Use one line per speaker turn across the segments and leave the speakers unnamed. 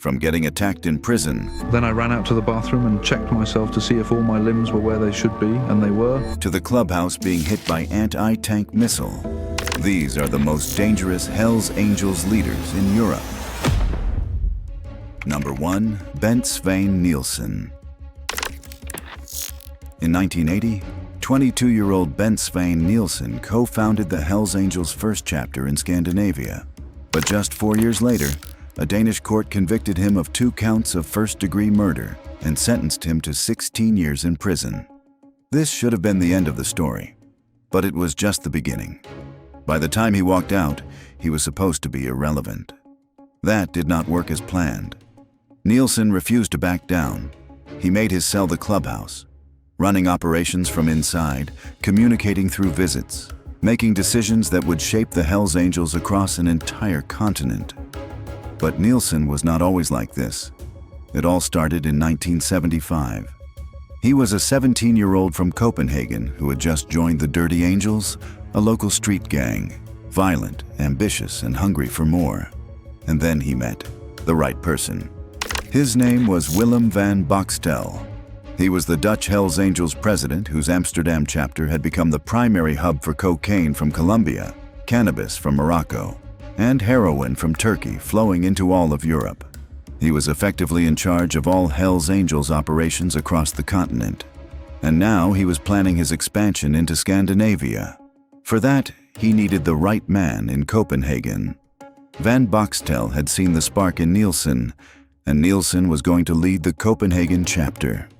From getting attacked in prison,
Then I ran out to the bathroom and checked myself to see if all my limbs were where they should be, and they were.
to the clubhouse being hit by anti-tank missile. These are the most dangerous Hells Angels leaders in Europe. Number 1. Bent Svein Nielsen. In 1980, 22-year-old Bent Svein Nielsen co-founded the Hells Angels' first chapter in Scandinavia. But just 4 years later, a Danish court convicted him of 2 counts of first-degree murder and sentenced him to 16 years in prison. This should have been the end of the story, but it was just the beginning. By the time he walked out, he was supposed to be irrelevant. That did not work as planned. Nielsen refused to back down. He made his cell the clubhouse, running operations from inside, communicating through visits, making decisions that would shape the Hells Angels across an entire continent. But Nielsen was not always like this. It all started in 1975. He was a 17-year-old from Copenhagen who had just joined the Dirty Angels, a local street gang, violent, ambitious, and hungry for more. And then he met the right person. His name was Willem van Boxtel. He was the Dutch Hells Angels president whose Amsterdam chapter had become the primary hub for cocaine from Colombia, cannabis from Morocco, and heroin from Turkey flowing into all of Europe. He was effectively in charge of all Hells Angels operations across the continent. And now he was planning his expansion into Scandinavia. For that, he needed the right man in Copenhagen. Van Boxtel had seen the spark in Nielsen, and Nielsen was going to lead the Copenhagen chapter.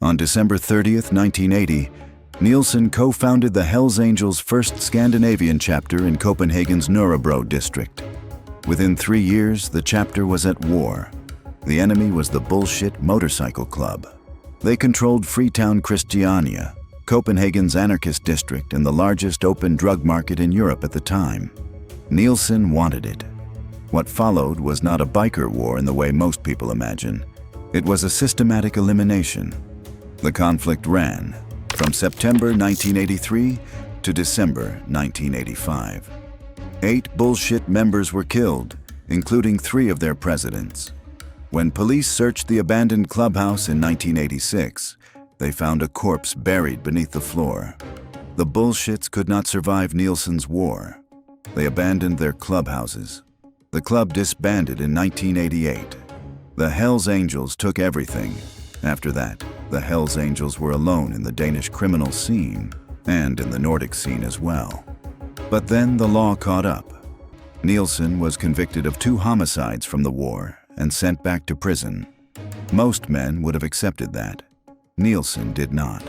On December 30th, 1980, Nielsen co-founded the Hells Angels' first Scandinavian chapter in Copenhagen's Nørrebro district. Within 3 years, the chapter was at war. The enemy was the Bullshit Motorcycle Club. They controlled Freetown Christiania, Copenhagen's anarchist district and the largest open drug market in Europe at the time. Nielsen wanted it. What followed was not a biker war in the way most people imagine. It was a systematic elimination. The conflict ran from September 1983 to December 1985. 8 bullshit members were killed, including 3 of their presidents. When police searched the abandoned clubhouse in 1986, they found a corpse buried beneath the floor. The bullshits could not survive Nielsen's war. They abandoned their clubhouses. The club disbanded in 1988. The Hells Angels took everything. After that, the Hells Angels were alone in the Danish criminal scene, and in the Nordic scene as well. But then the law caught up. Nielsen was convicted of 2 homicides from the war and sent back to prison. Most men would have accepted that. Nielsen did not.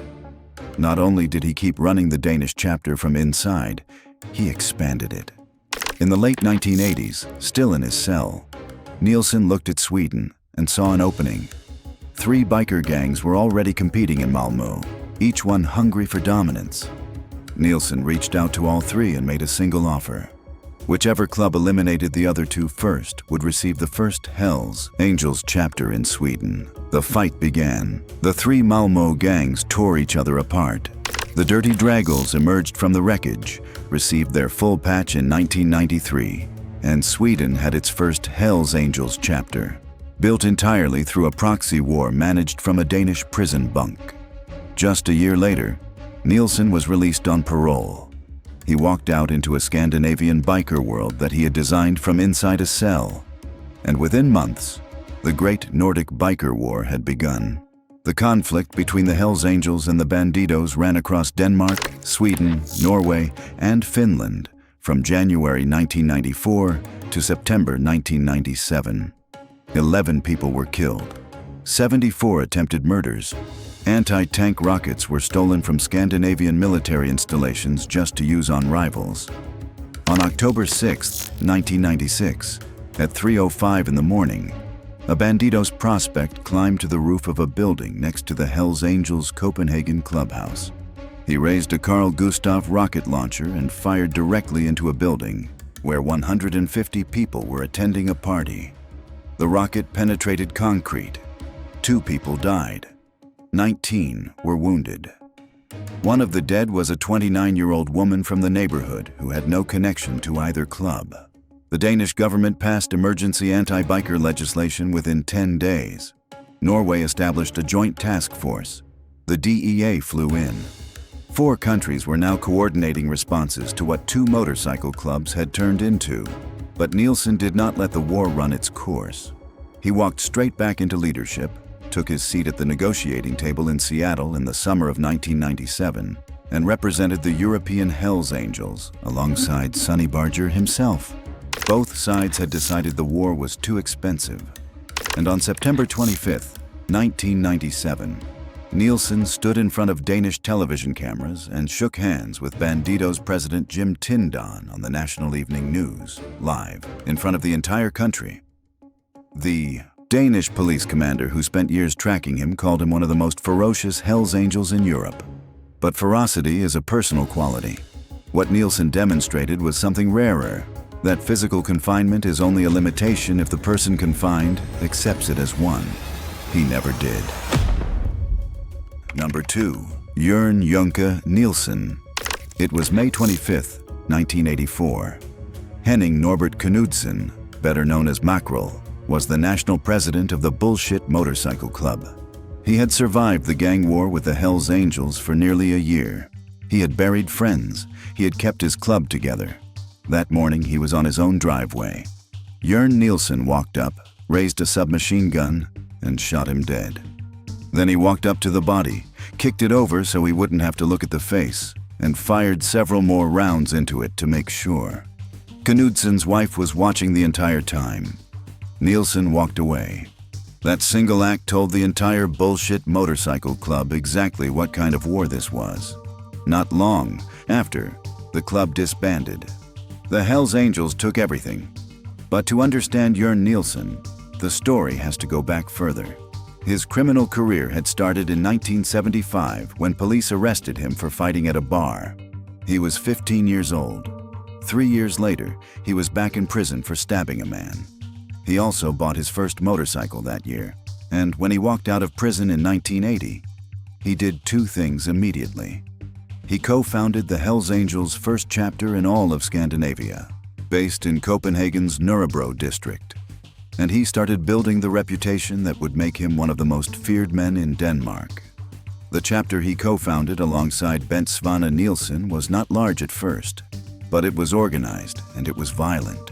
Not only did he keep running the Danish chapter from inside, he expanded it. In the late 1980s, still in his cell, Nielsen looked at Sweden and saw an opening. 3 biker gangs were already competing in Malmö, each one hungry for dominance. Nielsen reached out to all 3 and made a single offer. Whichever club eliminated the other 2 first would receive the first Hells Angels chapter in Sweden. The fight began. The 3 Malmö gangs tore each other apart. The Dirty Draggles emerged from the wreckage, received their full patch in 1993, and Sweden had its first Hells Angels chapter, built entirely through a proxy war managed from a Danish prison bunk. Just a year later, Nielsen was released on parole. He walked out into a Scandinavian biker world that he had designed from inside a cell. And within months, the Great Nordic Biker War had begun. The conflict between the Hells Angels and the Bandidos ran across Denmark, Sweden, Norway, and Finland from January 1994 to September 1997. 11 people were killed. 74 attempted murders. Anti-tank rockets were stolen from Scandinavian military installations just to use on rivals. On October 6, 1996, at 3:05 in the morning, a Bandidos prospect climbed to the roof of a building next to the Hells Angels Copenhagen clubhouse. He raised a Carl Gustaf rocket launcher and fired directly into a building where 150 people were attending a party. The rocket penetrated concrete. 2 people died. 19 were wounded. One of the dead was a 29-year-old woman from the neighborhood who had no connection to either club. The Danish government passed emergency anti-biker legislation within 10 days. Norway established a joint task force. The DEA flew in. 4 countries were now coordinating responses to what 2 motorcycle clubs had turned into. But Nielsen did not let the war run its course. He walked straight back into leadership, took his seat at the negotiating table in Seattle in the summer of 1997, and represented the European Hells Angels alongside Sonny Barger himself. Both sides had decided the war was too expensive. And on September 25, 1997, Nielsen stood in front of Danish television cameras and shook hands with Bandidos president Jim Tindon on the national evening news, live, in front of the entire country. The Danish police commander who spent years tracking him called him one of the most ferocious Hells Angels in Europe. But ferocity is a personal quality. What Nielsen demonstrated was something rarer, that physical confinement is only a limitation if the person confined accepts it as one. He never did. Number 2. Jørgen Junke Nielsen. It was May 25, 1984. Henning Norbert Knudsen, better known as Mackerel, was the national president of the Bullshit Motorcycle Club. He had survived the gang war with the Hells Angels for nearly a year. He had buried friends. He had kept his club together. That morning, he was on his own driveway. Jørgen Nielsen walked up, raised a submachine gun, and shot him dead. Then he walked up to the body, kicked it over so he wouldn't have to look at the face, and fired several more rounds into it to make sure. Knudsen's wife was watching the entire time. Nielsen walked away. That single act told the entire Bullshit Motorcycle Club exactly what kind of war this was. Not long after, the club disbanded. The Hells Angels took everything. But to understand Jørgen Nielsen, the story has to go back further. His criminal career had started in 1975 when police arrested him for fighting at a bar. He was 15 years old. 3 years later, he was back in prison for stabbing a man. He also bought his first motorcycle that year, and when he walked out of prison in 1980, he did 2 things immediately. He co-founded the Hells Angels' first chapter in all of Scandinavia, based in Copenhagen's Nørrebro district. And he started building the reputation that would make him one of the most feared men in Denmark. The chapter he co-founded alongside Bent Svane Nielsen was not large at first, but it was organized and it was violent.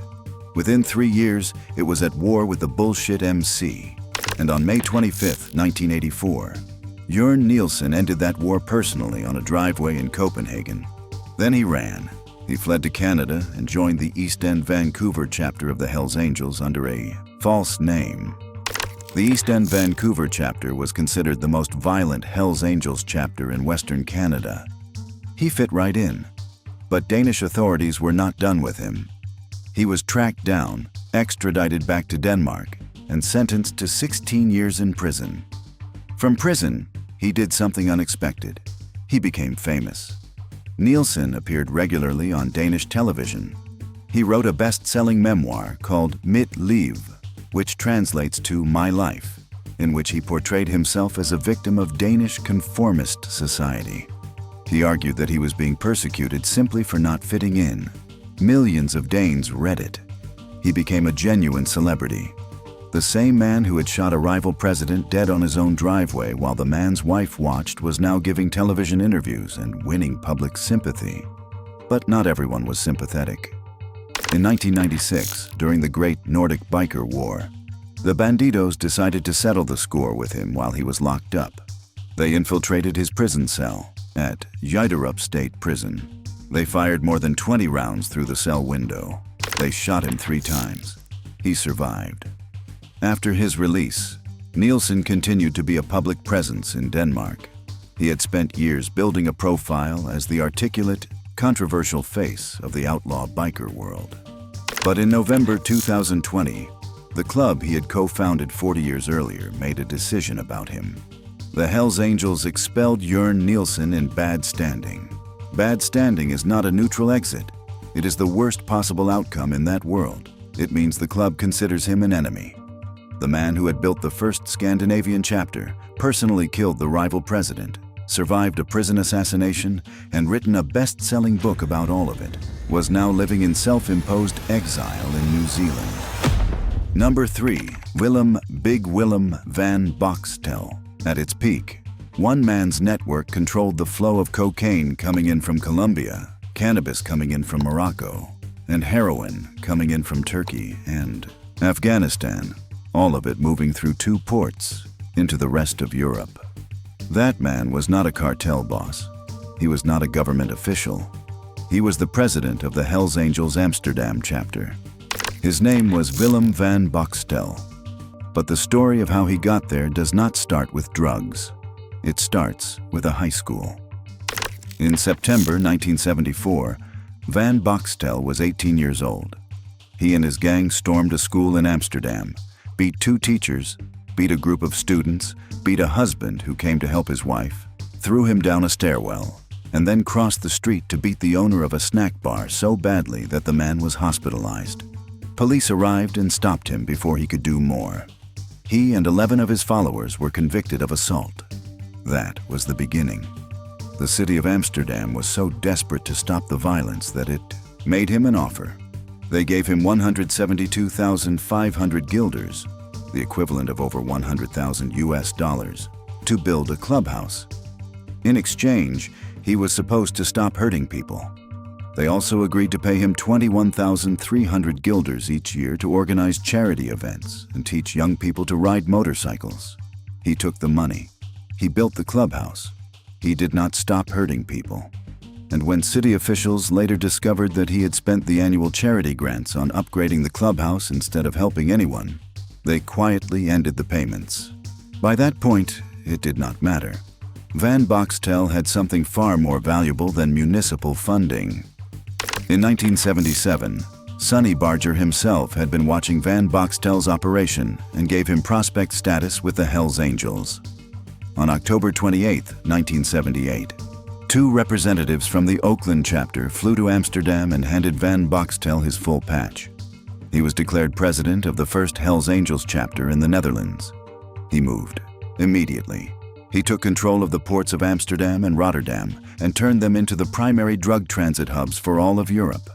Within 3 years, it was at war with the Bullshit MC. And on May 25, 1984, Jørgen Nielsen ended that war personally on a driveway in Copenhagen. Then he ran. He fled to Canada and joined the East End Vancouver chapter of the Hells Angels under a false name. The East End Vancouver chapter was considered the most violent Hells Angels chapter in Western Canada. He fit right in, but Danish authorities were not done with him. He was tracked down, extradited back to Denmark, and sentenced to 16 years in prison. From prison, he did something unexpected. He became famous. Nielsen appeared regularly on Danish television. He wrote a best-selling memoir called Mit Liv, which translates to My Life, in which he portrayed himself as a victim of Danish conformist society. He argued that he was being persecuted simply for not fitting in. Millions of Danes read it. He became a genuine celebrity. The same man who had shot a rival president dead on his own driveway while the man's wife watched was now giving television interviews and winning public sympathy. But not everyone was sympathetic. In 1996, during the Great Nordic Biker War, the Bandidos decided to settle the score with him while he was locked up. They infiltrated his prison cell at Jyderup State Prison. They fired more than 20 rounds through the cell window. They shot him 3 times. He survived. After his release, Nielsen continued to be a public presence in Denmark. He had spent years building a profile as the articulate, controversial face of the outlaw biker world. But in November 2020, the club he had co-founded 40 years earlier made a decision about him. The Hells Angels expelled Jørgen Nielsen in bad standing. Bad standing is not a neutral exit. It is the worst possible outcome in that world. It means the club considers him an enemy. The man who had built the first Scandinavian chapter personally killed the rival president, survived a prison assassination, and written a best-selling book about all of it, was now living in self-imposed exile in New Zealand. Number 3. Big Willem van Boxtel. At its peak, one man's network controlled the flow of cocaine coming in from Colombia, cannabis coming in from Morocco, and heroin coming in from Turkey and Afghanistan, all of it moving through 2 ports into the rest of Europe. That man was not a cartel boss. He was not a government official. He was the president of the Hells Angels Amsterdam chapter. His name was Willem van Boxtel. But the story of how he got there does not start with drugs. It starts with a high school. In September 1974, Van Boxtel was 18 years old. He and his gang stormed a school in Amsterdam, beat 2 teachers, beat a group of students, beat a husband who came to help his wife, threw him down a stairwell, and then crossed the street to beat the owner of a snack bar so badly that the man was hospitalized. Police arrived and stopped him before he could do more. He and 11 of his followers were convicted of assault. That was the beginning. The city of Amsterdam was so desperate to stop the violence that it made him an offer. They gave him 172,500 guilders, the equivalent of over $100,000, to build a clubhouse. In exchange, he was supposed to stop hurting people. They also agreed to pay him 21,300 guilders each year to organize charity events and teach young people to ride motorcycles. He took the money. He built the clubhouse. He did not stop hurting people. And when city officials later discovered that he had spent the annual charity grants on upgrading the clubhouse instead of helping anyone, they quietly ended the payments. By that point, it did not matter. Van Boxtel had something far more valuable than municipal funding. In 1977, Sonny Barger himself had been watching Van Boxtel's operation and gave him prospect status with the Hells Angels. On October 28, 1978, 2 representatives from the Oakland chapter flew to Amsterdam and handed Van Boxtel his full patch. He was declared president of the first Hells Angels chapter in the Netherlands. He moved immediately. He took control of the ports of Amsterdam and Rotterdam and turned them into the primary drug transit hubs for all of Europe.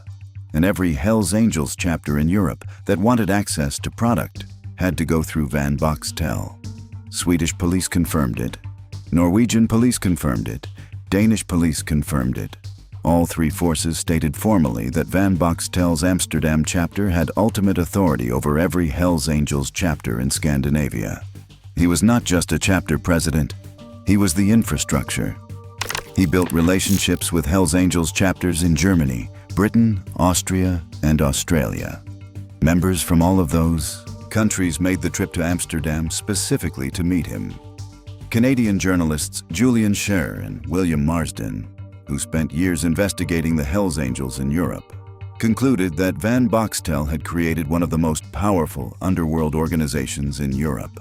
And every Hells Angels chapter in Europe that wanted access to product had to go through Van Boxtel. Swedish police confirmed it. Norwegian police confirmed it. Danish police confirmed it. All 3 forces stated formally that Van Boxtel's Amsterdam chapter had ultimate authority over every Hells Angels chapter in Scandinavia. He was not just a chapter president. He was the infrastructure. He built relationships with Hells Angels chapters in Germany, Britain, Austria, and Australia. Members from all of those countries made the trip to Amsterdam specifically to meet him. Canadian journalists Julian Scher and William Marsden, who spent years investigating the Hells Angels in Europe, concluded that Van Boxtel had created one of the most powerful underworld organizations in Europe.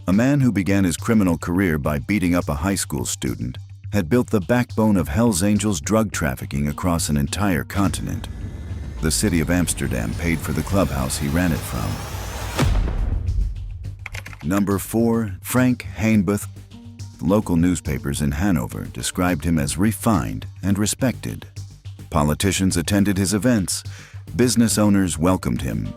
A man who began his criminal career by beating up a high school student had built the backbone of Hells Angels drug trafficking across an entire continent. The city of Amsterdam paid for the clubhouse he ran it from. Number 4. Frank Hanebuth. Local newspapers in Hanover described him as refined and respected. Politicians attended his events. Business owners welcomed him.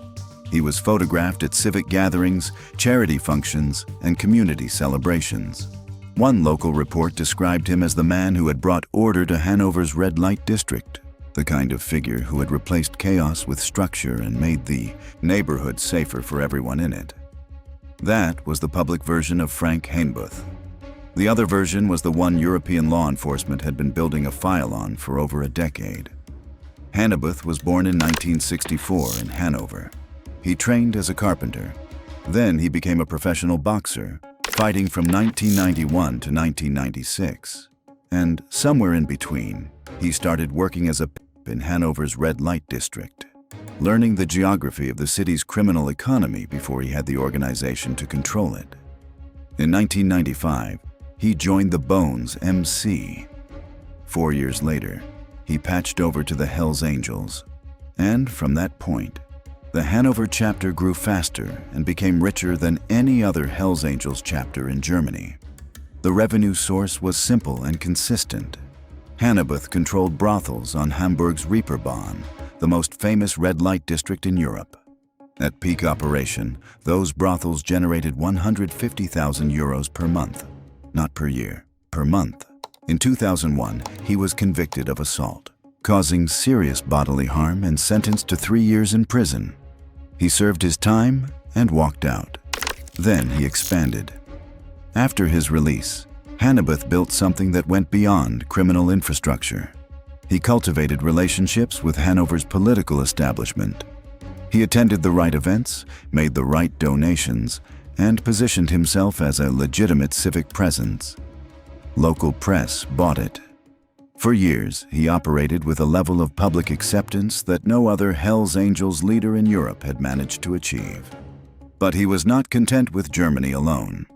He was photographed at civic gatherings, charity functions, and community celebrations. One local report described him as the man who had brought order to Hanover's red light district, the kind of figure who had replaced chaos with structure and made the neighborhood safer for everyone in it. That was the public version of Frank Hanebuth. The other version was the one European law enforcement had been building a file on for over a decade. Hanebuth was born in 1964 in Hanover. He trained as a carpenter. Then he became a professional boxer, fighting from 1991 to 1996. And somewhere in between, he started working as a pimp in Hanover's red light district, learning the geography of the city's criminal economy before he had the organization to control it. In 1995, he joined the Bones MC. 4 years later, he patched over to the Hells Angels. And from that point, the Hanover chapter grew faster and became richer than any other Hells Angels chapter in Germany. The revenue source was simple and consistent. Hanebuth controlled brothels on Hamburg's Reeperbahn, the most famous red light district in Europe. At peak operation, those brothels generated 150,000 euros per month. Not per year, per month. In 2001, he was convicted of assault, causing serious bodily harm and sentenced to 3 years in prison. He served his time and walked out. Then he expanded. After his release, Hanebuth built something that went beyond criminal infrastructure. He cultivated relationships with Hanover's political establishment. He attended the right events, made the right donations, and positioned himself as a legitimate civic presence. Local press bought it. For years, he operated with a level of public acceptance that no other Hells Angels leader in Europe had managed to achieve. But he was not content with Germany alone.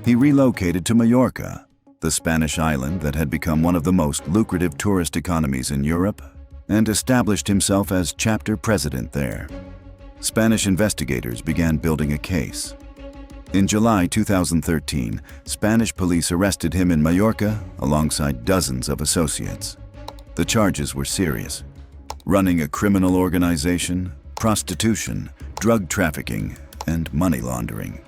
He relocated to Mallorca, the Spanish island that had become one of the most lucrative tourist economies in Europe, and established himself as chapter president there. Spanish investigators began building a case. In July 2013, Spanish police arrested him in Mallorca alongside dozens of associates. The charges were serious: running a criminal organization, prostitution, drug trafficking, and money laundering.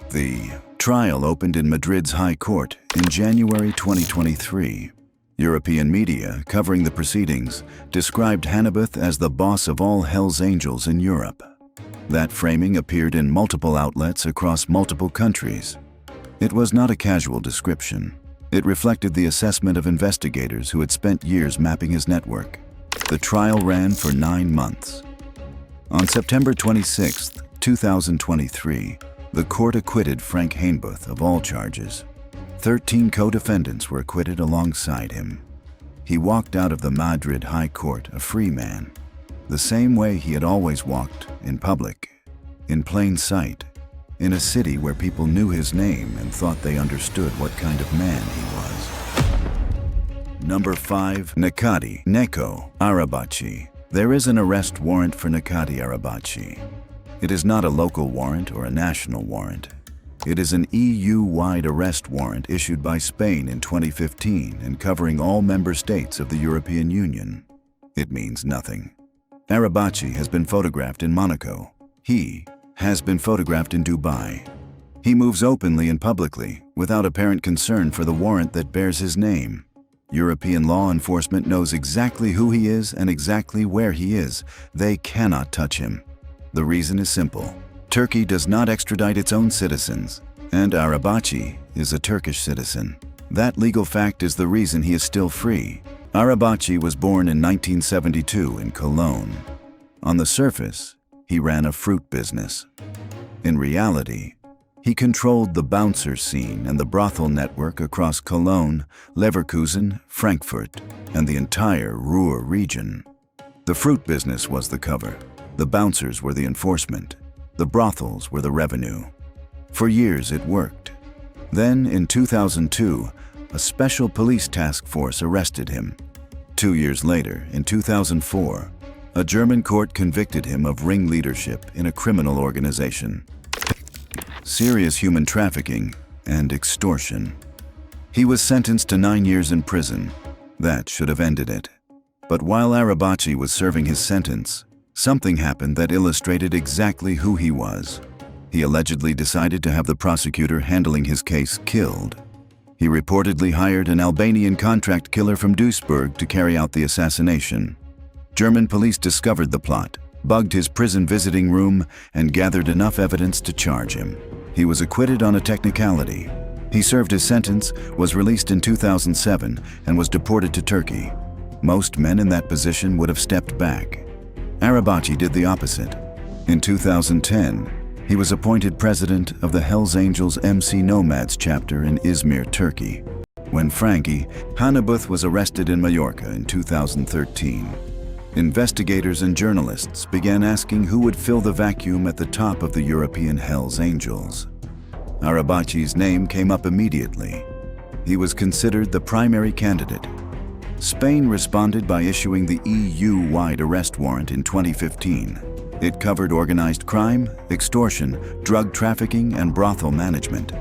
The trial opened in Madrid's High Court in January 2023. European media covering the proceedings described Hanebuth as the boss of all Hells Angels in Europe. That framing appeared in multiple outlets across multiple countries. It was not a casual description. It reflected the assessment of investigators who had spent years mapping his network. The trial ran for 9 months. On September 26, 2023, the court acquitted Frank Hanebuth of all charges. 13 co-defendants were acquitted alongside him. He walked out of the Madrid High Court a free man, the same way he had always walked, in public, in plain sight, in a city where people knew his name and thought they understood what kind of man he was. Number 5. Nnamdi Arabachi. There is an arrest warrant for Nnamdi Arabachi. It is not a local warrant or a national warrant. It is an EU-wide arrest warrant issued by Spain in 2015 and covering all member states of the European Union. It means nothing. Arabachi has been photographed in Monaco. He has been photographed in Dubai. He moves openly and publicly, without apparent concern for the warrant that bears his name. European law enforcement knows exactly who he is and exactly where he is. They cannot touch him. The reason is simple. Turkey does not extradite its own citizens, and Arabachi is a Turkish citizen. That legal fact is the reason he is still free. Arabachi was born in 1972 in Cologne. On the surface, he ran a fruit business. In reality, he controlled the bouncer scene and the brothel network across Cologne, Leverkusen, Frankfurt, and the entire Ruhr region. The fruit business was the cover. The bouncers were the enforcement. The brothels were the revenue. For years it worked. Then, in 2002, a special police task force arrested him. 2 years later, in 2004, a German court convicted him of ringleadership in a criminal organization, serious human trafficking, and extortion. He was sentenced to 9 years in prison. That should have ended it. But while Arabachi was serving his sentence, something happened that illustrated exactly who he was. He allegedly decided to have the prosecutor handling his case killed. He reportedly hired an Albanian contract killer from Duisburg to carry out the assassination. German police discovered the plot, bugged his prison visiting room, and gathered enough evidence to charge him. He was acquitted on a technicality. He served his sentence, was released in 2007, and was deported to Turkey. Most men in that position would have stepped back. Arabachi did the opposite. In 2010, he was appointed president of the Hells Angels MC Nomads chapter in Izmir, Turkey. When Frankie Hanebuth was arrested in Mallorca in 2013, investigators and journalists began asking who would fill the vacuum at the top of the European Hells Angels. Arabachi's name came up immediately. He was considered the primary candidate. Spain responded by issuing the EU-wide arrest warrant in 2015. It covered organized crime, extortion, drug trafficking, and brothel management.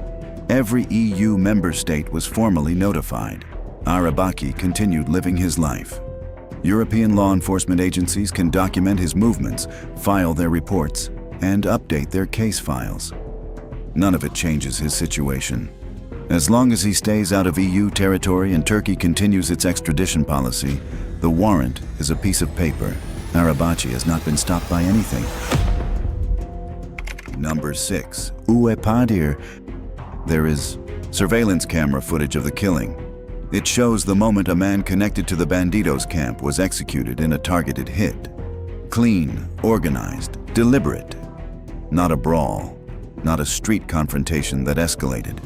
Every EU member state was formally notified. Arabachi continued living his life. European law enforcement agencies can document his movements, file their reports, and update their case files. None of it changes his situation. As long as he stays out of EU territory and Turkey continues its extradition policy, the warrant is a piece of paper. Arabachi has not been stopped by anything. Number 6. Padir. There is surveillance camera footage of the killing. It shows the moment a man connected to the bandidos camp was executed in a targeted hit. Clean, organized, deliberate. Not a brawl, not a street confrontation that escalated.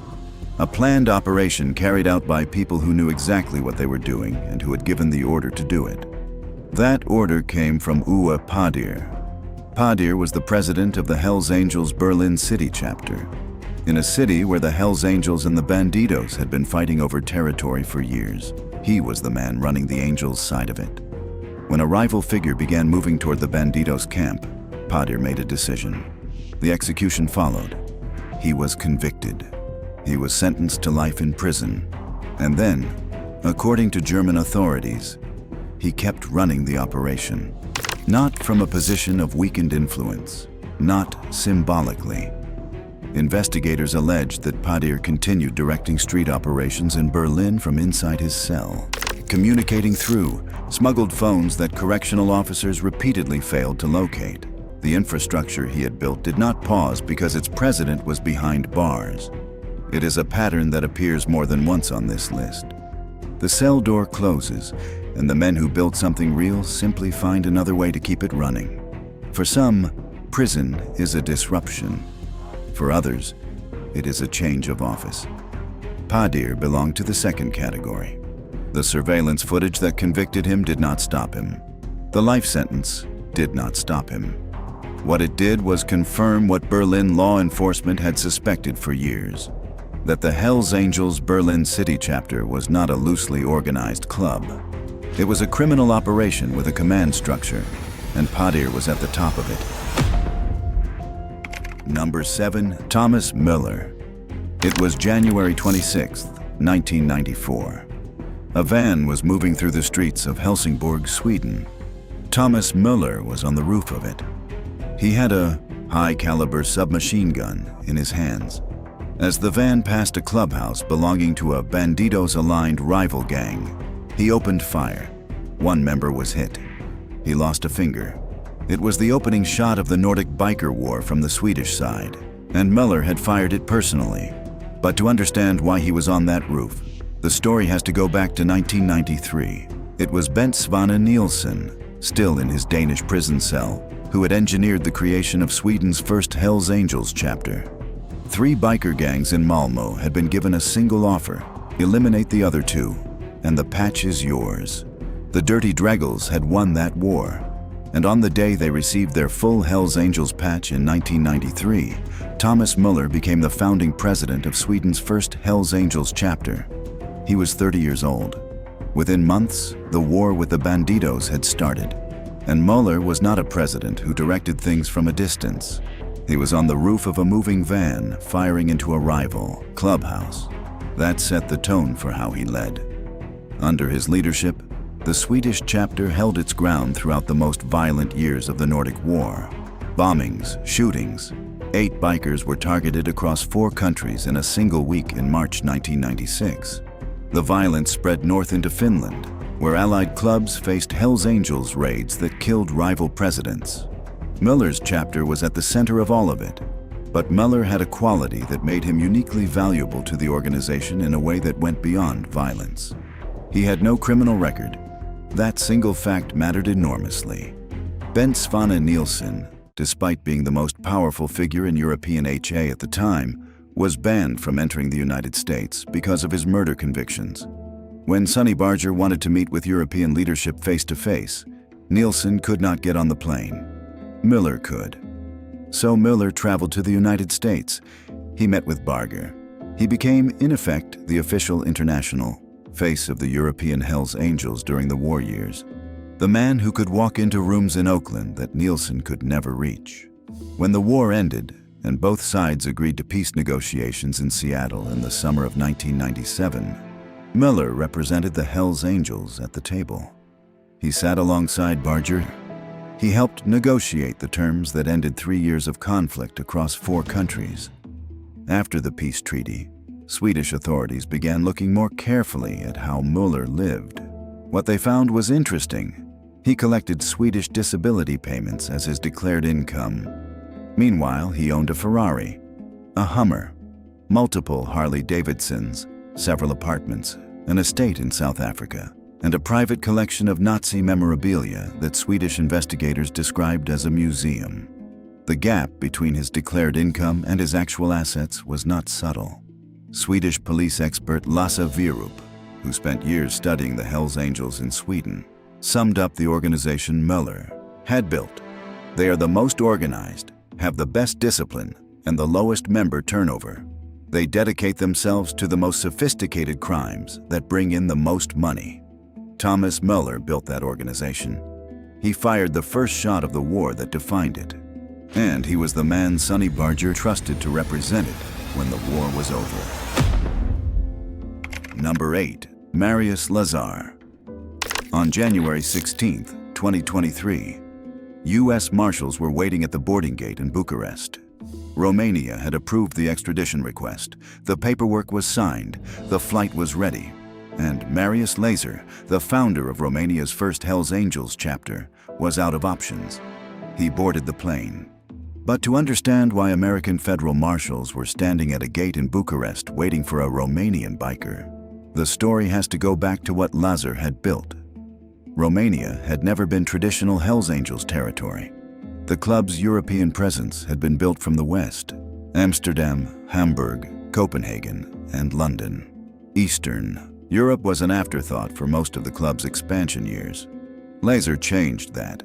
A planned operation carried out by people who knew exactly what they were doing and who had given the order to do it. That order came from Padir. Padir was the president of the Hells Angels Berlin City chapter, in a city where the Hells Angels and the Bandidos had been fighting over territory for years. He was the man running the Angels side of it. When a rival figure began moving toward the Bandidos camp, Padir made a decision. The execution followed. He was convicted. He was sentenced to life in prison. And then, according to German authorities, he kept running the operation. Not from a position of weakened influence, not symbolically. Investigators alleged that Padir continued directing street operations in Berlin from inside his cell, communicating through smuggled phones that correctional officers repeatedly failed to locate. The infrastructure he had built did not pause because its president was behind bars. It is a pattern that appears more than once on this list. The cell door closes, and the men who built something real simply find another way to keep it running. For some, prison is a disruption. For others, it is a change of office. Padir belonged to the second category. The surveillance footage that convicted him did not stop him. The life sentence did not stop him. What it did was confirm what Berlin law enforcement had suspected for years, that the Hells Angels Berlin City chapter was not a loosely organized club. It was a criminal operation with a command structure, and Padir was at the top of it. Number 7. Thomas Müller. It was January 26, 1994. A van was moving through the streets of Helsingborg, Sweden. Thomas Müller was on the roof of it. He had a high-caliber submachine gun in his hands. As the van passed a clubhouse belonging to a Bandidos-aligned rival gang, he opened fire. One member was hit. He lost a finger. It was the opening shot of the Nordic biker war from the Swedish side, and Müller had fired it personally. But to understand why he was on that roof, the story has to go back to 1993. It was Bent Svane Nielsen, still in his Danish prison cell, who had engineered the creation of Sweden's first Hells Angels chapter. 3 biker gangs in Malmö had been given a single offer: eliminate the other 2, and the patch is yours. The Dirty Dreggles had won that war, and on the day they received their full Hells Angels patch in 1993, Thomas Müller became the founding president of Sweden's first Hells Angels chapter. He was 30 years old. Within months, the war with the Bandidos had started, and Müller was not a president who directed things from a distance. He was on the roof of a moving van, firing into a rival, Clubhouse. That set the tone for how he led. Under his leadership, the Swedish chapter held its ground throughout the most violent years of the Nordic War. Bombings, shootings. 8 bikers were targeted across 4 countries in a single week in March 1996. The violence spread north into Finland, where Allied clubs faced Hells Angels raids that killed rival presidents. Müller's chapter was at the center of all of it, but Müller had a quality that made him uniquely valuable to the organization in a way that went beyond violence. He had no criminal record. That single fact mattered enormously. Bent Svane Nielsen, despite being the most powerful figure in European HA at the time, was banned from entering the United States because of his murder convictions. When Sonny Barger wanted to meet with European leadership face-to-face, Nielsen could not get on the plane. Müller could. So Müller traveled to the United States. He met with Barger. He became, in effect, the official international face of the European Hells Angels during the war years. The man who could walk into rooms in Oakland that Nielsen could never reach. When the war ended, and both sides agreed to peace negotiations in Seattle in the summer of 1997. Ller represented the Hells Angels at the table. He sat alongside Barger. He helped negotiate the terms that ended 3 years of conflict across 4 countries. After the peace treaty, Swedish authorities began looking more carefully at how Ller lived. What they found was interesting. He collected Swedish disability payments as his declared income. Meanwhile, he owned a Ferrari, a Hummer, multiple Harley-Davidsons, several apartments, an estate in South Africa, and a private collection of Nazi memorabilia that Swedish investigators described as a museum. The gap between his declared income and his actual assets was not subtle. Swedish police expert Lasse Wierup, who spent years studying the Hells Angels in Sweden, summed up the organization Ller had built. They are the most organized, have the best discipline, and the lowest member turnover. They dedicate themselves to the most sophisticated crimes that bring in the most money. Thomas Ller built that organization. He fired the first shot of the war that defined it. And he was the man Sonny Barger trusted to represent it when the war was over. Number 8. Marius Lazar. On January 16, 2023, U.S. Marshals were waiting at the boarding gate in Bucharest. Romania had approved the extradition request. The paperwork was signed, the flight was ready, and Marius Lazar, the founder of Romania's first Hells Angels chapter, was out of options. He boarded the plane. But to understand why American federal marshals were standing at a gate in Bucharest waiting for a Romanian biker, the story has to go back to what Lazar had built. Romania had never been traditional Hells Angels territory. The club's European presence had been built from the West: Amsterdam, Hamburg, Copenhagen, and London. Eastern Europe was an afterthought for most of the club's expansion years. Lazar changed that.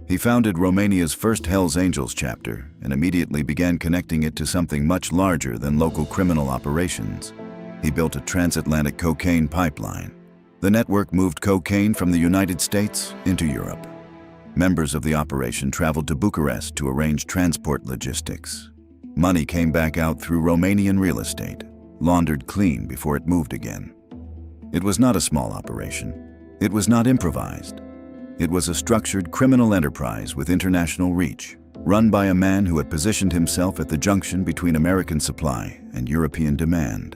He founded Romania's first Hells Angels chapter and immediately began connecting it to something much larger than local criminal operations. He built a transatlantic cocaine pipeline. The network moved cocaine from the United States into Europe. Members of the operation traveled to Bucharest to arrange transport logistics. Money came back out through Romanian real estate, laundered clean before it moved again. It was not a small operation. It was not improvised. It was a structured criminal enterprise with international reach, run by a man who had positioned himself at the junction between American supply and European demand.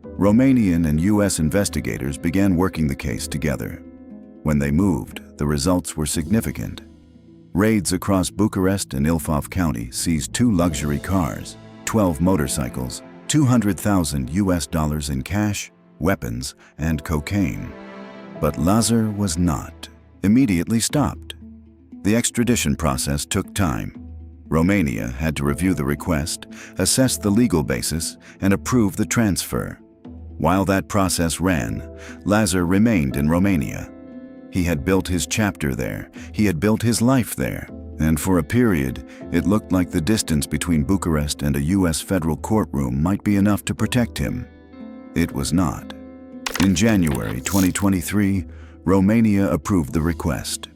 Romanian and U.S. investigators began working the case together. When they moved, the results were significant. Raids across Bucharest and Ilfov County seized 2 luxury cars, 12 motorcycles, $200,000 in cash, weapons, and cocaine. But Lazar was not immediately stopped. The extradition process took time. Romania had to review the request, assess the legal basis, and approve the transfer. While that process ran, Lazar remained in Romania. He had built his chapter there, he had built his life there, and for a period, it looked like the distance between Bucharest and a U.S. federal courtroom might be enough to protect him. It was not. In January 2023, Romania approved the request.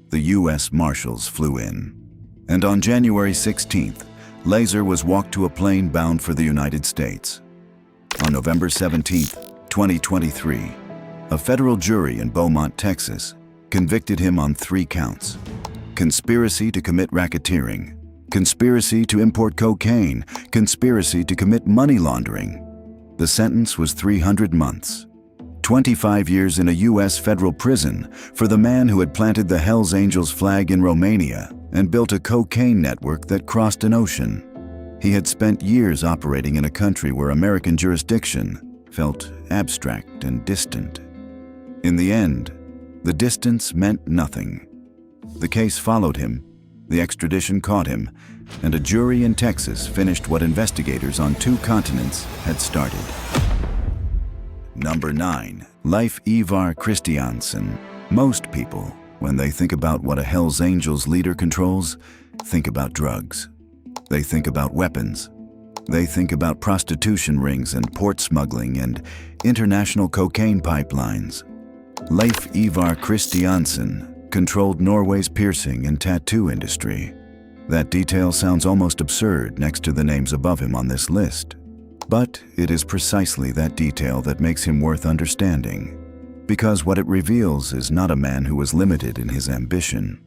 The U.S. Marshals flew in. And on January 16th, Lazar was walked to a plane bound for the United States. On November 17th, 2023, a federal jury in Beaumont, Texas, convicted him on 3 counts: conspiracy to commit racketeering, conspiracy to import cocaine, conspiracy to commit money laundering. The sentence was 300 months. 25 years in a U.S. federal prison for the man who had planted the Hells Angels flag in Romania and built a cocaine network that crossed an ocean. He had spent years operating in a country where American jurisdiction felt abstract and distant. In the end, the distance meant nothing. The case followed him, the extradition caught him, and a jury in Texas finished what investigators on 2 continents had started. Number 9. Leif Ivar Christiansen. Most people, when they think about what a Hells Angels leader controls, think about drugs. They think about weapons. They think about prostitution rings and port smuggling and international cocaine pipelines. Leif Ivar Christiansen controlled Norway's piercing and tattoo industry. That detail sounds almost absurd next to the names above him on this list. But it is precisely that detail that makes him worth understanding. Because what it reveals is not a man who was limited in his ambition.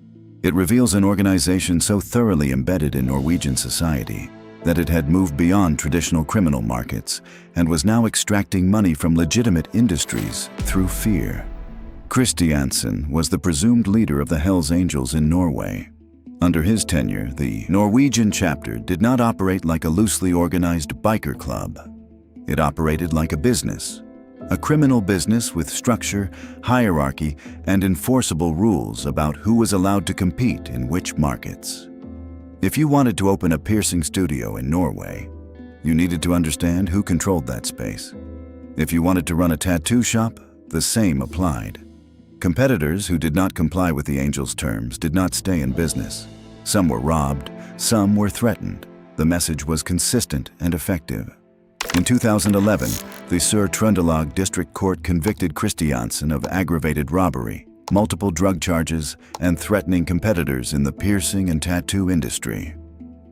It reveals an organization so thoroughly embedded in Norwegian society that it had moved beyond traditional criminal markets and was now extracting money from legitimate industries through fear. Christiansen was the presumed leader of the Hells Angels in Norway. Under his tenure, the Norwegian chapter did not operate like a loosely organized biker club. It operated like a business. A criminal business with structure, hierarchy, and enforceable rules about who was allowed to compete in which markets. If you wanted to open a piercing studio in Norway, you needed to understand who controlled that space. If you wanted to run a tattoo shop, the same applied. Competitors who did not comply with the Angels' terms did not stay in business. Some were robbed, some were threatened. The message was consistent and effective. In 2011, the Sør-Trøndelag District Court convicted Christiansen of aggravated robbery, multiple drug charges, and threatening competitors in the piercing and tattoo industry.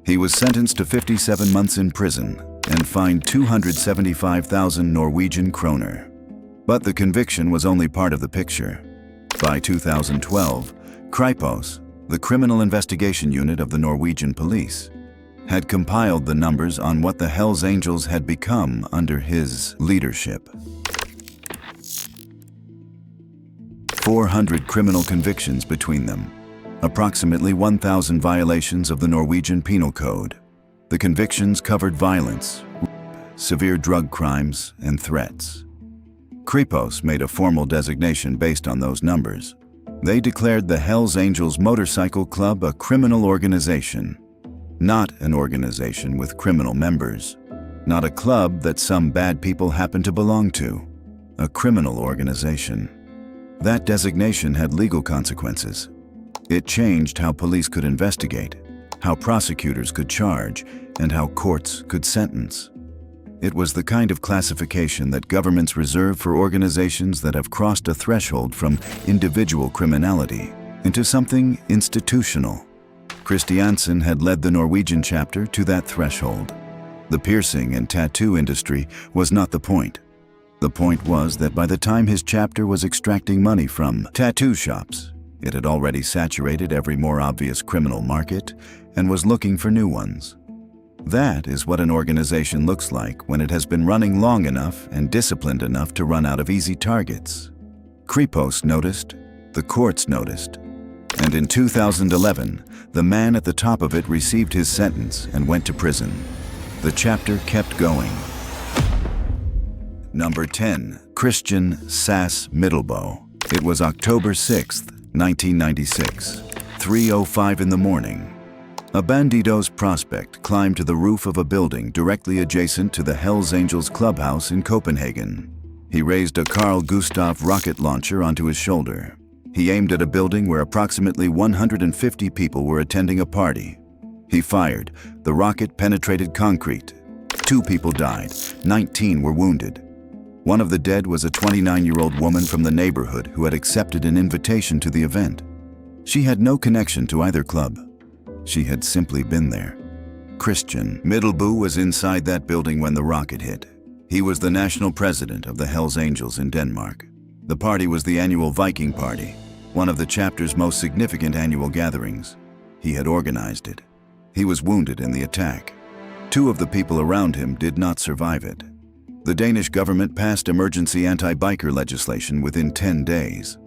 He was sentenced to 57 months in prison and fined 275,000 Norwegian kroner. But the conviction was only part of the picture. By 2012, Kripos, the criminal investigation unit of the Norwegian police, had compiled the numbers on what the Hells Angels had become under his leadership. 400 criminal convictions between them, approximately 1,000 violations of the Norwegian Penal Code. The convictions covered violence, severe drug crimes, and threats. Kripos made a formal designation based on those numbers. They declared the Hells Angels Motorcycle Club a criminal organization. Not an organization with criminal members. Not a club that some bad people happen to belong to. A criminal organization. That designation had legal consequences. It changed how police could investigate, how prosecutors could charge, and how courts could sentence. It was the kind of classification that governments reserve for organizations that have crossed a threshold from individual criminality into something institutional. Christiansen had led the Norwegian chapter to that threshold. The piercing and tattoo industry was not the point. The point was that by the time his chapter was extracting money from tattoo shops, it had already saturated every more obvious criminal market and was looking for new ones. That is what an organization looks like when it has been running long enough and disciplined enough to run out of easy targets. Kripos noticed, the courts noticed, and in 2011, the man at the top of it received his sentence and went to prison. The chapter kept going. Number 10. Christian Sass Middelboe. It was October 6, 1996, 3:05 in the morning. A bandido's prospect climbed to the roof of a building directly adjacent to the Hells Angels clubhouse in Copenhagen. He raised a Carl Gustav rocket launcher onto his shoulder. He aimed at a building where approximately 150 people were attending a party. He fired. The rocket penetrated concrete. 2 people died. 19 were wounded. One of the dead was a 29-year-old woman from the neighborhood who had accepted an invitation to the event. She had no connection to either club. She had simply been there. Christian Middelboe was inside that building when the rocket hit. He was the national president of the Hells Angels in Denmark. The party was the annual Viking Party, one of the chapter's most significant annual gatherings. He had organized it. He was wounded in the attack. 2 of the people around him did not survive it. The Danish government passed emergency anti-biker legislation within 10 days.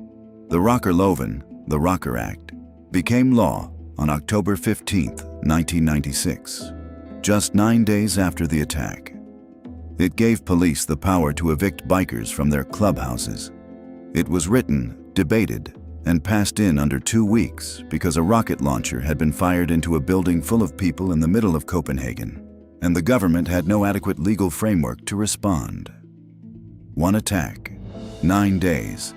The Rockerloven, the Rocker Act, became law on October 15, 1996, just 9 days after the attack. It gave police the power to evict bikers from their clubhouses. It was written, debated, and passed in under 2 weeks because a rocket launcher had been fired into a building full of people in the middle of Copenhagen, and the government had no adequate legal framework to respond. 1 attack, 9 days,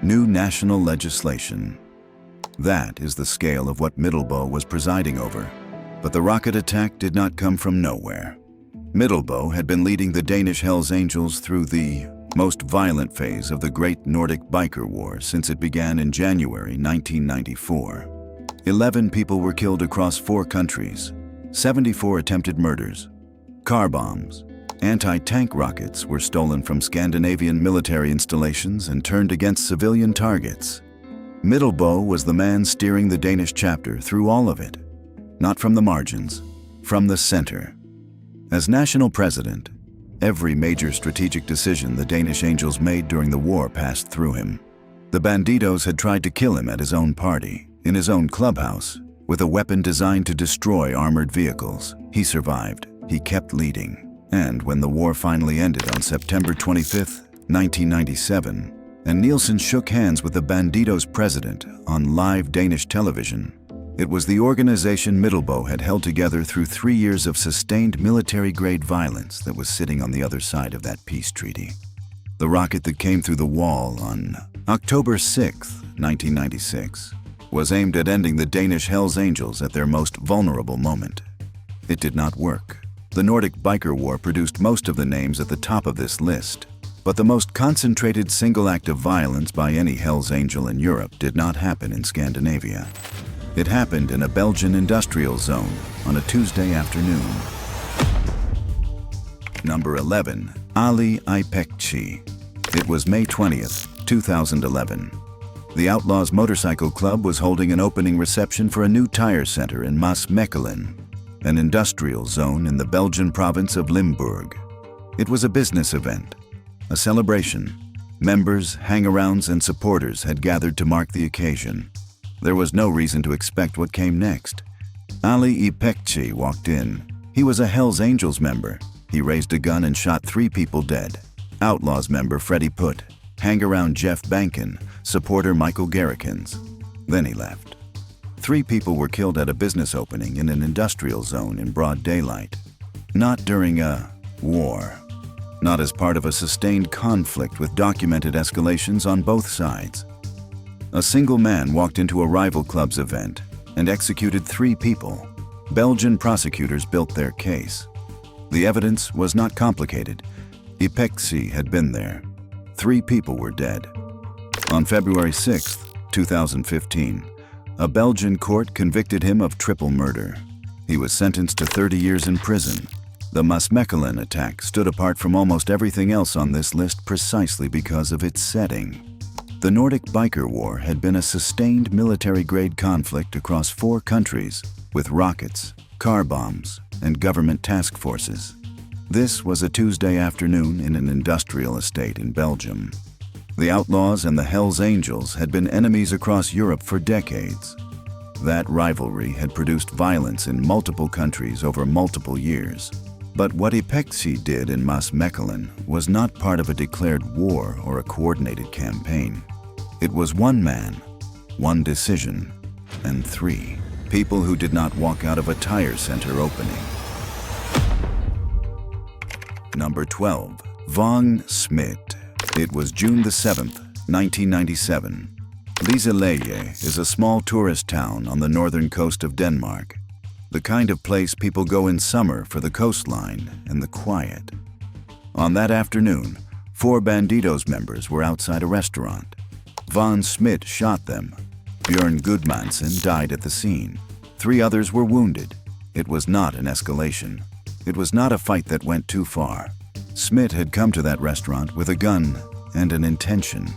new national legislation. That is the scale of what Middelboe was presiding over. But the rocket attack did not come from nowhere. Middelboe had been leading the Danish Hells Angels through the most violent phase of the Great Nordic Biker War since it began in January 1994. 11 people were killed across 4 countries, 74 attempted murders, car bombs, anti-tank rockets were stolen from Scandinavian military installations and turned against civilian targets. Middelboe was the man steering the Danish chapter through all of it, not from the margins, from the center. As national president, every major strategic decision the Danish Angels made during the war passed through him. The bandidos had tried to kill him at his own party, in his own clubhouse, with a weapon designed to destroy armored vehicles. He survived. He kept leading. And when the war finally ended on September 25, 1997, and Nielsen shook hands with the bandidos' president on live Danish television, it was the organization Middelboe had held together through 3 years of sustained military-grade violence that was sitting on the other side of that peace treaty. The rocket that came through the wall on October 6, 1996, was aimed at ending the Danish Hells Angels at their most vulnerable moment. It did not work. The Nordic Biker War produced most of the names at the top of this list, but the most concentrated single act of violence by any Hells Angel in Europe did not happen in Scandinavia. It happened in a Belgian industrial zone on a Tuesday afternoon. Number 11. Ali Ipekci. It was May 20th, 2011. The Outlaws Motorcycle Club was holding an opening reception for a new tire center in Maasmechelen, an industrial zone in the Belgian province of Limburg. It was a business event, a celebration. Members, hang-arounds, and supporters had gathered to mark the occasion. There was no reason to expect what came next. Ali Ipekci walked in. He was a Hells Angels member. He raised a gun and shot 3 people dead. Outlaws member Freddie Putt, hang-around Jeff Bankin, supporter Michael Garrikins. Then he left. 3 people were killed at a business opening in an industrial zone in broad daylight. Not during a war. Not as part of a sustained conflict with documented escalations on both sides. A single man walked into a rival club's event and executed 3 people. Belgian prosecutors built their case. The evidence was not complicated. Ipekci had been there. 3 people were dead. On February 6, 2015, a Belgian court convicted him of triple murder. He was sentenced to 30 years in prison. The Maasmechelen attack stood apart from almost everything else on this list precisely because of its setting. The Nordic Biker War had been a sustained military-grade conflict across 4 countries with rockets, car bombs, and government task forces. This was a Tuesday afternoon in an industrial estate in Belgium. The Outlaws and the Hells Angels had been enemies across Europe for decades. That rivalry had produced violence in multiple countries over multiple years. But what Ipekci did in Maasmechelen was not part of a declared war or a coordinated campaign. It was one man, one decision, and 3 people who did not walk out of a tire center opening. Number 12. Vang Smit. It was June the 7th, 1997. Liseleje is a small tourist town on the northern coast of Denmark. The kind of place people go in summer for the coastline and the quiet. On that afternoon, 4 Bandidos members were outside a restaurant. Van Smit shot them. Bjørn Gudmansen died at the scene. 3 others were wounded. It was not an escalation. It was not a fight that went too far. Smit had come to that restaurant with a gun and an intention.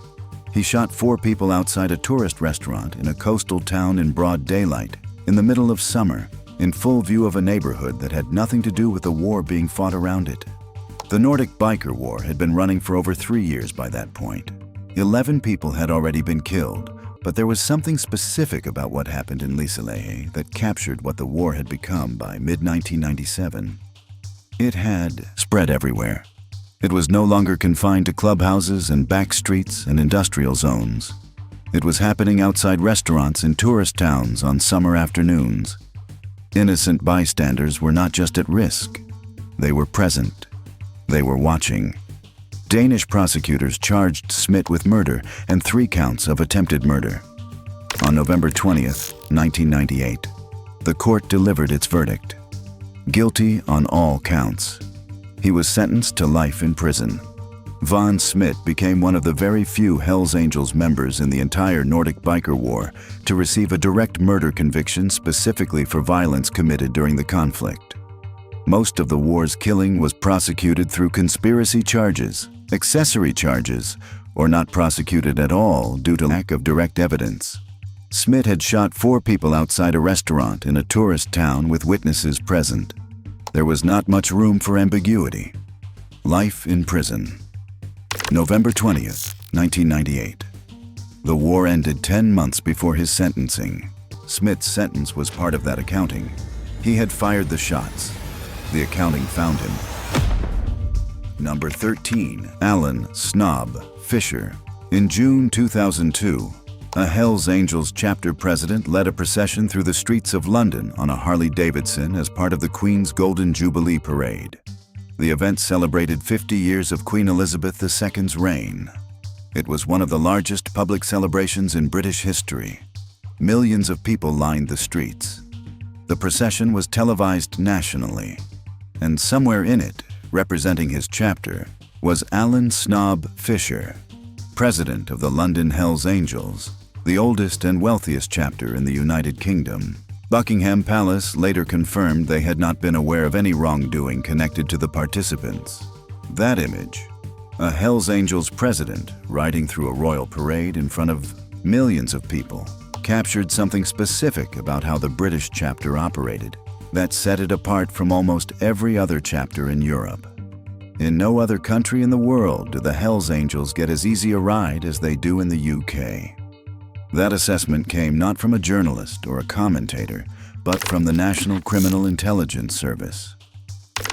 He shot 4 people outside a tourist restaurant in a coastal town in broad daylight, in the middle of summer, in full view of a neighborhood that had nothing to do with the war being fought around it. The Nordic Biker War had been running for over 3 years by that point. 11 people had already been killed, but there was something specific about what happened in Liseleje that captured what the war had become by mid-1997. It had spread everywhere. It was no longer confined to clubhouses and back streets and industrial zones. It was happening outside restaurants in tourist towns on summer afternoons. Innocent bystanders were not just at risk. They were present. They were watching. Danish prosecutors charged Smit with murder and 3 counts of attempted murder. On November 20th, 1998, the court delivered its verdict. Guilty on all counts. He was sentenced to life in prison. Von Smith became one of the very few Hells Angels members in the entire Nordic biker war to receive a direct murder conviction specifically for violence committed during the conflict. Most of the war's killing was prosecuted through conspiracy charges, accessory charges, or not prosecuted at all due to lack of direct evidence. Smith had shot 4 people outside a restaurant in a tourist town with witnesses present. There was not much room for ambiguity. Life in prison. November 20th, 1998. The war ended 10 months before his sentencing. Smith's sentence was part of that accounting. He had fired the shots. The accounting found him. Number 13. Alan Snob Fisher. In June 2002, a Hells Angels chapter president led a procession through the streets of London on a Harley-Davidson as part of the Queen's Golden Jubilee Parade. The event celebrated 50 years of Queen Elizabeth II's reign. It was one of the largest public celebrations in British history. Millions of people lined the streets. The procession was televised nationally, and somewhere in it, representing his chapter, was Alan Snob Fisher, president of the London Hells Angels, the oldest and wealthiest chapter in the United Kingdom. Buckingham Palace later confirmed they had not been aware of any wrongdoing connected to the participants. That image, a Hells Angels president riding through a royal parade in front of millions of people, captured something specific about how the British chapter operated that set it apart from almost every other chapter in Europe. In no other country in the world do the Hells Angels get as easy a ride as they do in the UK. That assessment came not from a journalist or a commentator, but from the National Criminal Intelligence Service,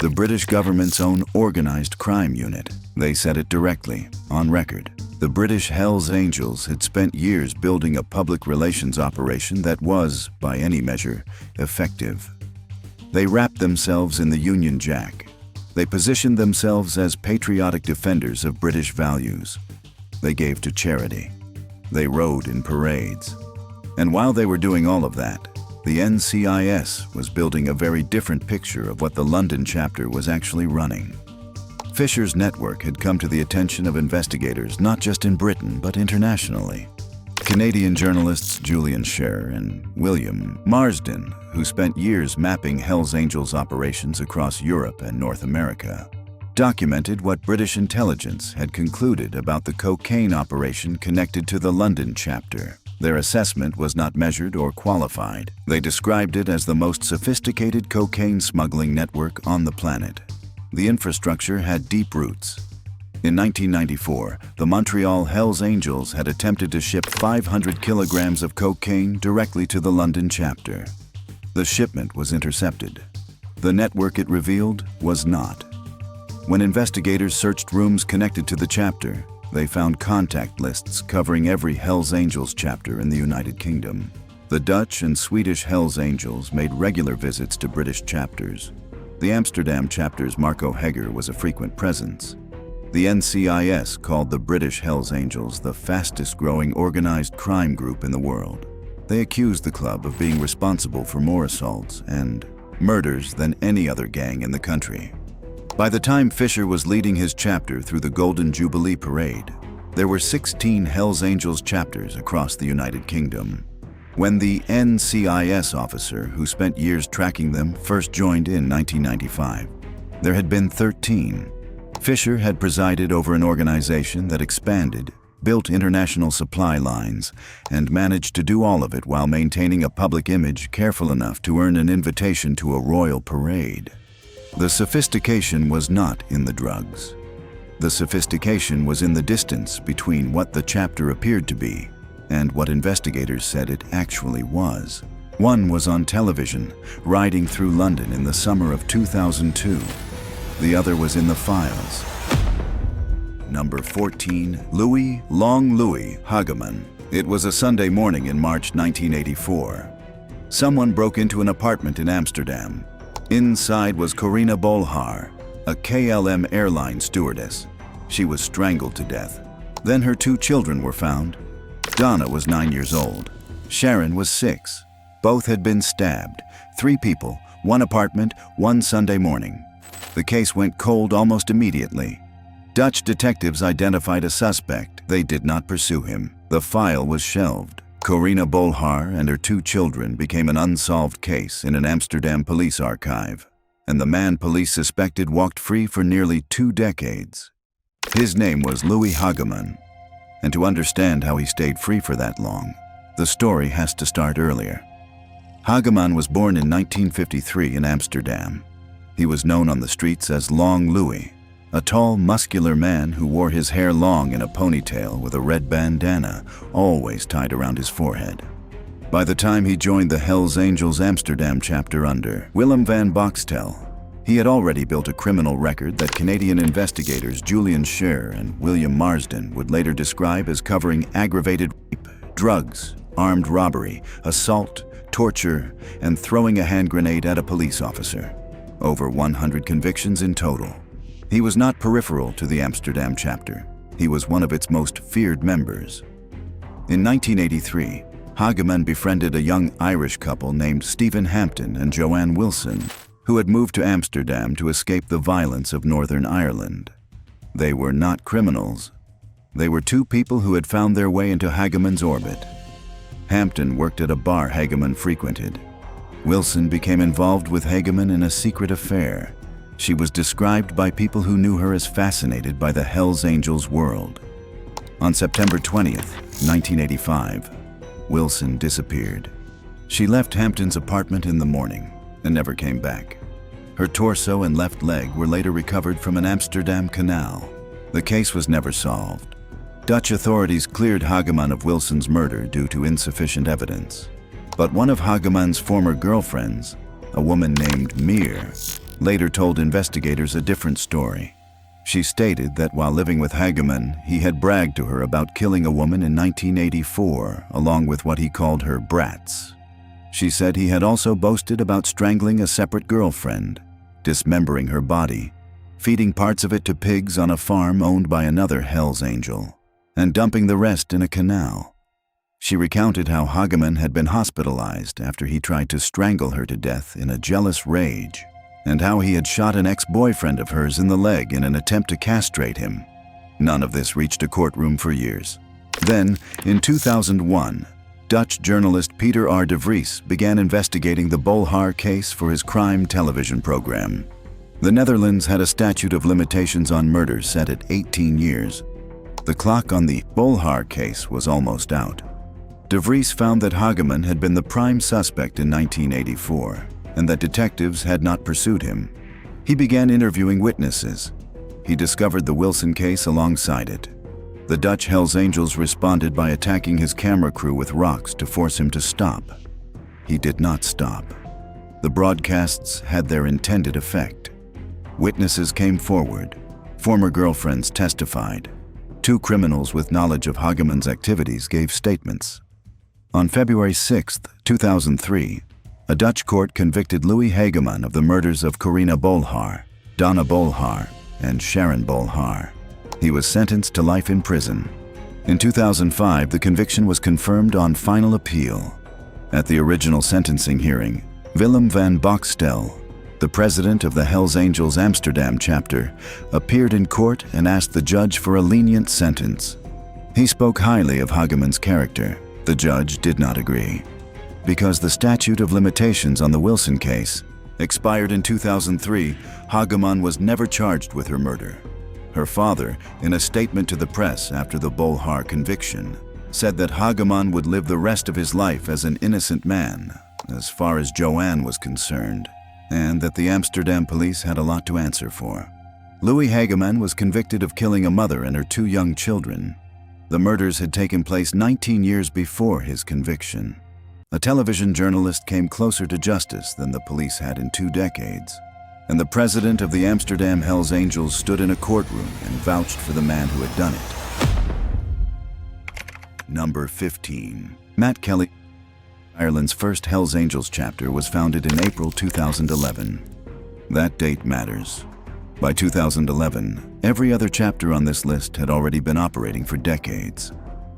the British government's own organized crime unit. They said it directly, on record. The British Hells Angels had spent years building a public relations operation that was, by any measure, effective. They wrapped themselves in the Union Jack. They positioned themselves as patriotic defenders of British values. They gave to charity. They rode in parades. And while they were doing all of that, the NCIS was building a very different picture of what the London chapter was actually running. Fisher's network had come to the attention of investigators not just in Britain, but internationally. Canadian journalists Julian Scher and William Marsden, who spent years mapping Hells Angels operations across Europe and North America, documented what British intelligence had concluded about the cocaine operation connected to the London chapter. Their assessment was not measured or qualified. They described it as the most sophisticated cocaine smuggling network on the planet. The infrastructure had deep roots. In 1994, the Montreal Hells Angels had attempted to ship 500 kilograms of cocaine directly to the London chapter. The shipment was intercepted. The network it revealed was not. When investigators searched rooms connected to the chapter, they found contact lists covering every Hells Angels chapter in the United Kingdom. The Dutch and Swedish Hells Angels made regular visits to British chapters. The Amsterdam chapter's Marco Heger was a frequent presence. The NCIS called the British Hells Angels the fastest-growing organized crime group in the world. They accused the club of being responsible for more assaults and murders than any other gang in the country. By the time Fisher was leading his chapter through the Golden Jubilee Parade, there were 16 Hells Angels chapters across the United Kingdom. When the NCIS officer who spent years tracking them first joined in 1995, there had been 13. Fisher had presided over an organization that expanded, built international supply lines, and managed to do all of it while maintaining a public image careful enough to earn an invitation to a royal parade. The sophistication was not in the drugs. The sophistication was in the distance between what the chapter appeared to be and what investigators said it actually was. One was on television, riding through London in the summer of 2002. The other was in the files. Number 14, Louis Hageman. It was a Sunday morning in March 1984. Someone broke into an apartment in Amsterdam. Inside was Corina Bolhar, a KLM airline stewardess. She was strangled to death. Then her 2 children were found. Donna was 9 years old. Sharon was 6. Both had been stabbed. 3 people, 1 apartment, 1 Sunday morning. The case went cold almost immediately. Dutch detectives identified a suspect. They did not pursue him. The file was shelved. Corina Bolhar and her 2 children became an unsolved case in an Amsterdam police archive, and the man police suspected walked free for nearly 2 decades. His name was Louis Hageman, and to understand how he stayed free for that long, the story has to start earlier. Hageman was born in 1953 in Amsterdam. He was known on the streets as Long Louis, a tall, muscular man who wore his hair long in a ponytail with a red bandana always tied around his forehead. By the time he joined the Hells Angels Amsterdam chapter under Willem van Boxtel, he had already built a criminal record that Canadian investigators Julian Scher and William Marsden would later describe as covering aggravated rape, drugs, armed robbery, assault, torture, and throwing a hand grenade at a police officer. Over 100 convictions in total. He was not peripheral to the Amsterdam chapter. He was one of its most feared members. In 1983, Hageman befriended a young Irish couple named Stephen Hampton and Joanne Wilson, who had moved to Amsterdam to escape the violence of Northern Ireland. They were not criminals. They were 2 people who had found their way into Hageman's orbit. Hampton worked at a bar Hageman frequented. Wilson became involved with Hageman in a secret affair. She was described by people who knew her as fascinated by the Hells Angels world. On September 20th, 1985, Wilson disappeared. She left Hampton's apartment in the morning and never came back. Her torso and left leg were later recovered from an Amsterdam canal. The case was never solved. Dutch authorities cleared Hageman of Wilson's murder due to insufficient evidence. But one of Hageman's former girlfriends, a woman named Meer, later told investigators a different story. She stated that while living with Hageman, he had bragged to her about killing a woman in 1984, along with what he called her brats. She said he had also boasted about strangling a separate girlfriend, dismembering her body, feeding parts of it to pigs on a farm owned by another Hells Angel, and dumping the rest in a canal. She recounted how Hageman had been hospitalized after he tried to strangle her to death in a jealous rage, and how he had shot an ex-boyfriend of hers in the leg in an attempt to castrate him. None of this reached a courtroom for years. Then, in 2001, Dutch journalist Peter R. de Vries began investigating the Bolhar case for his crime television program. The Netherlands had a statute of limitations on murder set at 18 years. The clock on the Bolhar case was almost out. De Vries found that Hageman had been the prime suspect in 1984, and that detectives had not pursued him. He began interviewing witnesses. He discovered the Wilson case alongside it. The Dutch Hells Angels responded by attacking his camera crew with rocks to force him to stop. He did not stop. The broadcasts had their intended effect. Witnesses came forward. Former girlfriends testified. 2 criminals with knowledge of Hageman's activities gave statements. On February 6, 2003, a Dutch court convicted Louis Hageman of the murders of Corina Bolhar, Donna Bolhar, and Sharon Bolhar. He was sentenced to life in prison. In 2005, the conviction was confirmed on final appeal. At the original sentencing hearing, Willem van Boxtel, the president of the Hells Angels Amsterdam chapter, appeared in court and asked the judge for a lenient sentence. He spoke highly of Hageman's character. The judge did not agree. Because the statute of limitations on the Wilson case expired in 2003, Hageman was never charged with her murder. Her father, in a statement to the press after the Bolhar conviction, said that Hageman would live the rest of his life as an innocent man, as far as Joanne was concerned, and that the Amsterdam police had a lot to answer for. Louis Hageman was convicted of killing a mother and her 2 young children. The murders had taken place 19 years before his conviction. A television journalist came closer to justice than the police had in 2 decades, and the president of the Amsterdam Hells Angels stood in a courtroom and vouched for the man who had done it. Number 15. Matt Kelly. Ireland's first Hells Angels chapter was founded in April 2011. That date matters. By 2011, every other chapter on this list had already been operating for decades.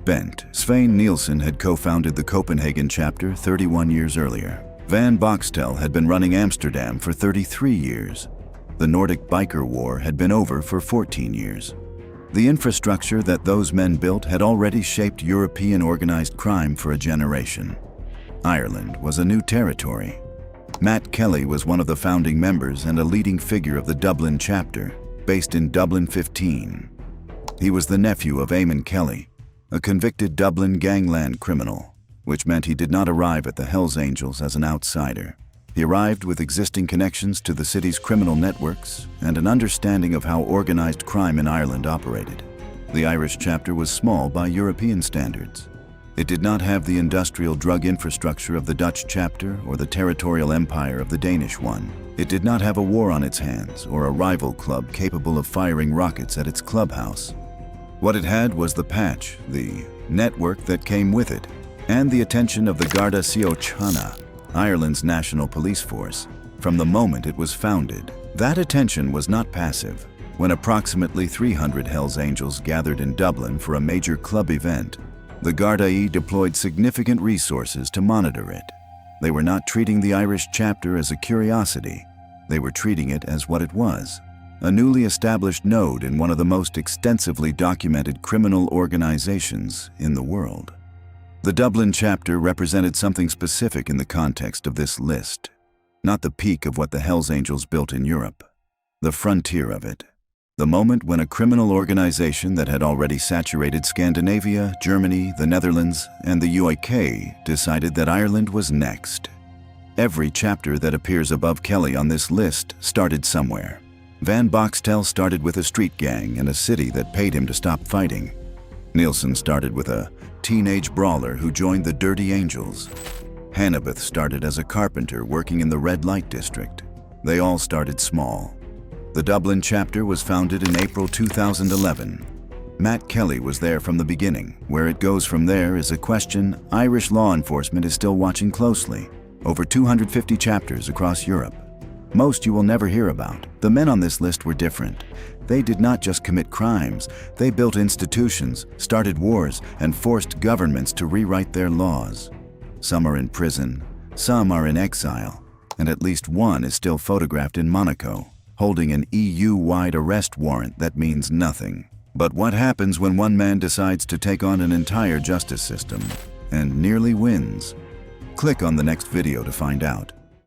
Bent Svein Nielsen had co-founded the Copenhagen chapter 31 years earlier. Van Boxtel had been running Amsterdam for 33 years. The Nordic Biker War had been over for 14 years. The infrastructure that those men built had already shaped European organized crime for a generation. Ireland was a new territory. Matt Kelly was one of the founding members and a leading figure of the Dublin chapter, based in Dublin 15. He was the nephew of Eamon Kelly, a convicted Dublin gangland criminal, which meant he did not arrive at the Hells Angels as an outsider. He arrived with existing connections to the city's criminal networks and an understanding of how organized crime in Ireland operated. The Irish chapter was small by European standards. It did not have the industrial drug infrastructure of the Dutch chapter or the territorial empire of the Danish one. It did not have a war on its hands or a rival club capable of firing rockets at its clubhouse. What it had was the patch, the network that came with it, and the attention of the Garda Síochána, Ireland's national police force, from the moment it was founded. That attention was not passive. When approximately 300 Hells Angels gathered in Dublin for a major club event, the Gardaí deployed significant resources to monitor it. They were not treating the Irish chapter as a curiosity. They were treating it as what it was, a newly established node in one of the most extensively documented criminal organizations in the world. The Dublin chapter represented something specific in the context of this list, not the peak of what the Hells Angels built in Europe, the frontier of it. The moment when a criminal organization that had already saturated Scandinavia, Germany, the Netherlands, and the UK decided that Ireland was next. Every chapter that appears above Kelly on this list started somewhere. Van Boxtel started with a street gang in a city that paid him to stop fighting. Nielsen started with a teenage brawler who joined the Dirty Angels. Hanebuth started as a carpenter working in the red light district. They all started small. The Dublin chapter was founded in April 2011. Matt Kelly was there from the beginning. Where it goes from there is a question Irish law enforcement is still watching closely. Over 250 chapters across Europe. Most you will never hear about. The men on this list were different. They did not just commit crimes, they built institutions, started wars, and forced governments to rewrite their laws. Some are in prison, some are in exile, and at least one is still photographed in Monaco, holding an EU-wide arrest warrant that means nothing. But what happens when one man decides to take on an entire justice system and nearly wins? Click on the next video to find out.